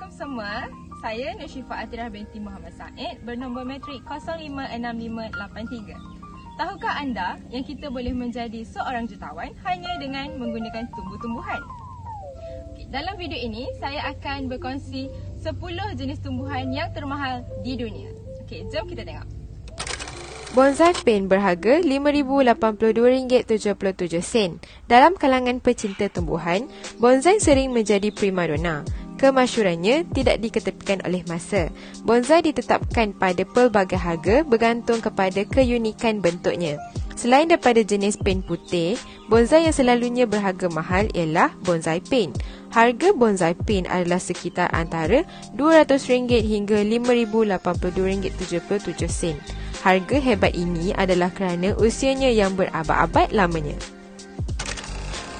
Assalamualaikum semua. Saya Nur Syifa Atirah binti Muhammad Said bernombor matrik 056583. Tahukah anda yang kita boleh menjadi seorang jutawan hanya dengan menggunakan tumbuh-tumbuhan? Dalam video ini saya akan berkongsi 10 jenis tumbuhan yang termahal di dunia. Okey, jom kita tengok. Bonsai Pine berharga RM5,082.77. Dalam kalangan pecinta tumbuhan, bonsai sering menjadi primadona. Kemasyhurannya tidak diketepikan oleh masa. Bonsai ditetapkan pada pelbagai harga bergantung kepada keunikan bentuknya. Selain daripada jenis pine putih, bonsai yang selalunya berharga mahal ialah bonsai pine. Harga bonsai pine adalah sekitar antara RM200 hingga RM5,082.77. Harga hebat ini adalah kerana usianya yang berabad-abad lamanya.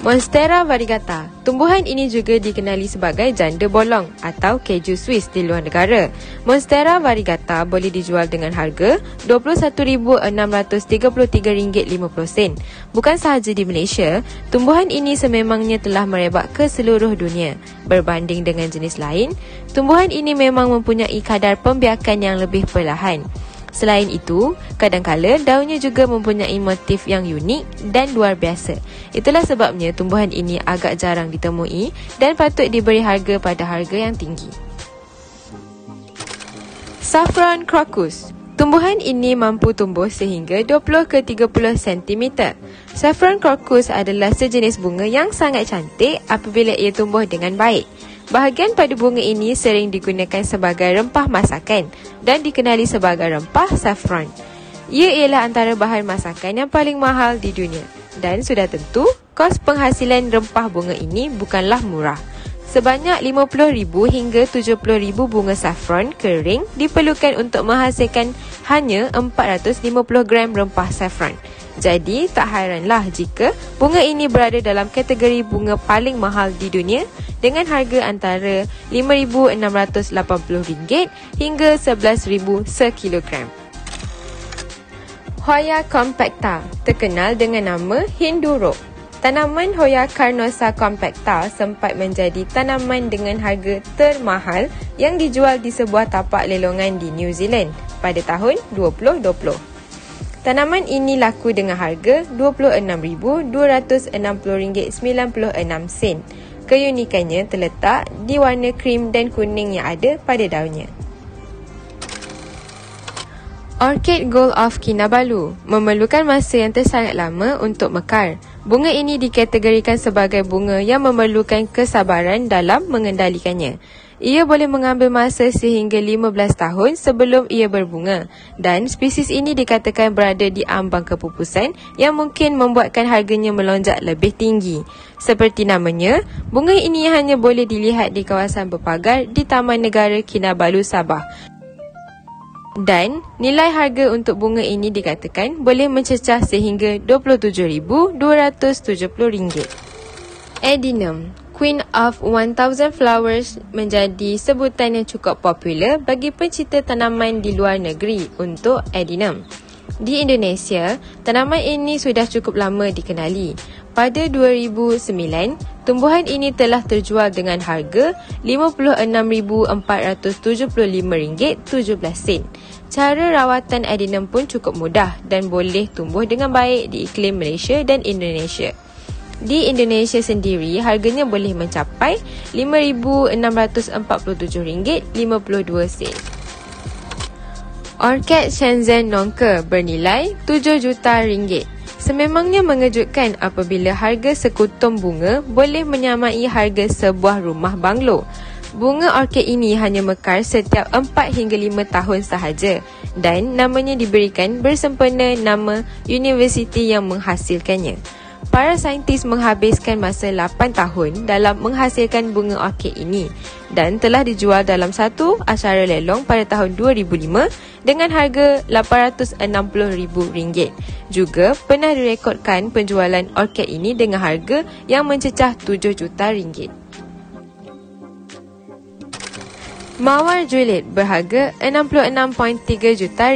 Monstera variegata. Tumbuhan ini juga dikenali sebagai janda bolong atau keju Swiss di luar negara. Monstera variegata boleh dijual dengan harga RM21,633.50. Bukan sahaja di Malaysia, tumbuhan ini sememangnya telah merebak ke seluruh dunia. Berbanding dengan jenis lain, tumbuhan ini memang mempunyai kadar pembiakan yang lebih perlahan. Selain itu, kadangkala daunnya juga mempunyai motif yang unik dan luar biasa. Itulah sebabnya tumbuhan ini agak jarang ditemui dan patut diberi harga pada harga yang tinggi. Saffron crocus. Tumbuhan ini mampu tumbuh sehingga 20 ke 30 cm. Saffron crocus adalah sejenis bunga yang sangat cantik apabila ia tumbuh dengan baik. Bahagian pada bunga ini sering digunakan sebagai rempah masakan dan dikenali sebagai rempah saffron. Ia ialah antara bahan masakan yang paling mahal di dunia dan sudah tentu kos penghasilan rempah bunga ini bukanlah murah. Sebanyak 50,000 hingga 70,000 bunga saffron kering diperlukan untuk menghasilkan hanya 450 gram rempah saffron. Jadi, tak hairanlah jika bunga ini berada dalam kategori bunga paling mahal di dunia dengan harga antara RM5,680 hingga RM11,000 sekilogram. Hoya compacta, terkenal dengan nama Hindu Rock. Tanaman Hoya carnosa compacta sempat menjadi tanaman dengan harga termahal yang dijual di sebuah tapak lelongan di New Zealand pada tahun 2020. Tanaman ini laku dengan harga RM26,260.96. Keunikannya terletak di warna krim dan kuning yang ada pada daunnya. Orchid Gold of Kinabalu memerlukan masa yang tersangat lama untuk mekar. Bunga ini dikategorikan sebagai bunga yang memerlukan kesabaran dalam mengendalikannya. Ia boleh mengambil masa sehingga 15 tahun sebelum ia berbunga dan spesies ini dikatakan berada di ambang kepupusan yang mungkin membuatkan harganya melonjak lebih tinggi. Seperti namanya, bunga ini hanya boleh dilihat di kawasan berpagar di Taman Negara Kinabalu, Sabah. Dan nilai harga untuk bunga ini dikatakan boleh mencecah sehingga RM27,270. Adenium, Queen of 1000 Flowers, menjadi sebutan yang cukup popular bagi pencinta tanaman di luar negeri untuk adenium. Di Indonesia, tanaman ini sudah cukup lama dikenali. Pada 2009, tumbuhan ini telah terjual dengan harga RM56,475.17. Cara rawatan adenium pun cukup mudah dan boleh tumbuh dengan baik di iklim Malaysia dan Indonesia. Di Indonesia sendiri, harganya boleh mencapai RM5,647.52. Orchid Shenzhen Nongke bernilai RM7 juta. Sememangnya mengejutkan apabila harga sekutum bunga boleh menyamai harga sebuah rumah banglo. Bunga orchid ini hanya mekar setiap 4 hingga 5 tahun sahaja dan namanya diberikan bersempena nama universiti yang menghasilkannya. Para saintis menghabiskan masa 8 tahun dalam menghasilkan bunga orchid ini dan telah dijual dalam satu acara lelong pada tahun 2005 dengan harga RM860,000. Juga pernah direkodkan penjualan orchid ini dengan harga yang mencecah RM7 juta. Mawar julid berharga RM66.3 juta.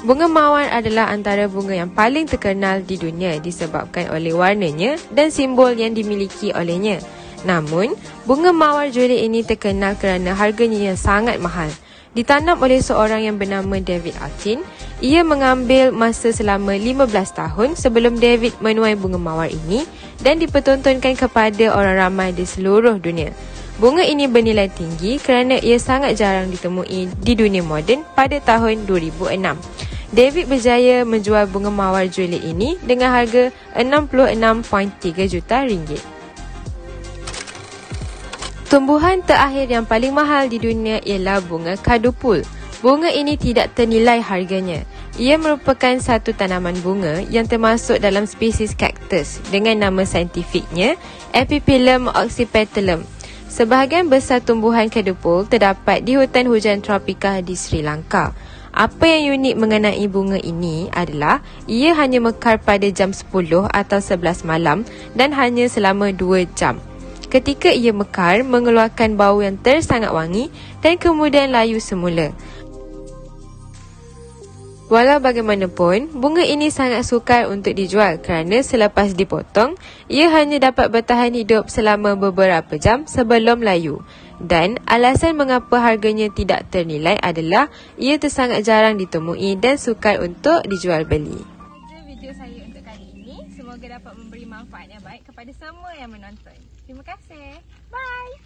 Bunga mawar adalah antara bunga yang paling terkenal di dunia disebabkan oleh warnanya dan simbol yang dimiliki olehnya. Namun, bunga mawar julid ini terkenal kerana harganya yang sangat mahal. Ditanam oleh seorang yang bernama David Artin. Ia mengambil masa selama 15 tahun sebelum David menuai bunga mawar ini dan dipertontonkan kepada orang ramai di seluruh dunia. Bunga ini bernilai tinggi kerana ia sangat jarang ditemui di dunia moden pada tahun 2006. David berjaya menjual bunga mawar julid ini dengan harga RM66.3 juta. Tumbuhan terakhir yang paling mahal di dunia ialah bunga kadupul. Bunga ini tidak ternilai harganya. Ia merupakan satu tanaman bunga yang termasuk dalam spesies kaktus dengan nama saintifiknya Epiphyllum oxypetalum. Sebahagian besar tumbuhan kadupul terdapat di hutan hujan tropika di Sri Lanka. Apa yang unik mengenai bunga ini adalah ia hanya mekar pada jam 10 atau 11 malam dan hanya selama 2 jam. Ketika ia mekar, mengeluarkan bau yang tersangat wangi dan kemudian layu semula. Walau bagaimanapun, bunga ini sangat sukar untuk dijual kerana selepas dipotong, ia hanya dapat bertahan hidup selama beberapa jam sebelum layu. Dan alasan mengapa harganya tidak ternilai adalah ia sangat jarang ditemui dan sukar untuk dijual beli. Itu video saya untuk kali ini. Semoga dapat memberi manfaat yang baik kepada semua yang menonton. Terima kasih. Bye.